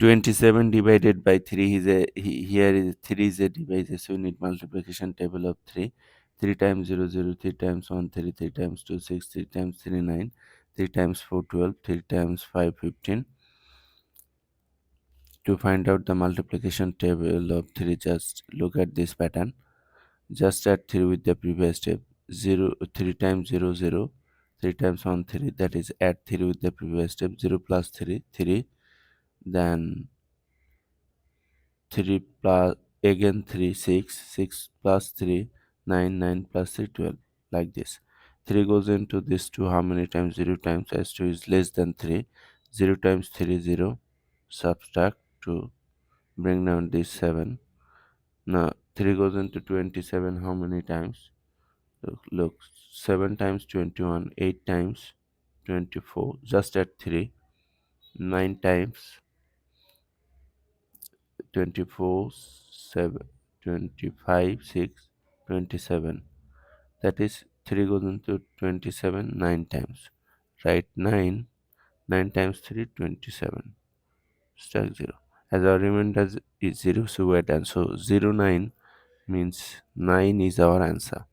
27 divided by 3 is here is 3 is a divisor, so we need multiplication table of 3. 3 times 0 0, 3 times 1 3, 3 times 2 6, 3 times 3 9, 3 times 4 12, 3 times 5 15. To find out the multiplication table of 3, just look at this pattern. Just add 3 with the previous step. 3 times 0 0, 3 times 1 3, that is add 3 with the previous step. 0 plus 3 3, then 3 plus again 3 6, 6 plus 3 9, 9 plus 3 12, like this. 3 goes into this 2 how many times? 0 times, as 2 is less than 3. 0 times 3 0, subtract 2, bring down this 7. Now 3 goes into 27 how many times? Look, 7 times 21, 8 times 24, just add 3. 9 times 24 7, 25 6, 27, that is 3 goes into 27 9 times. Write 9, 9 times 3 27, stack 0. As our remainder is 0, so we are done. So 0 9 means 9 is our answer.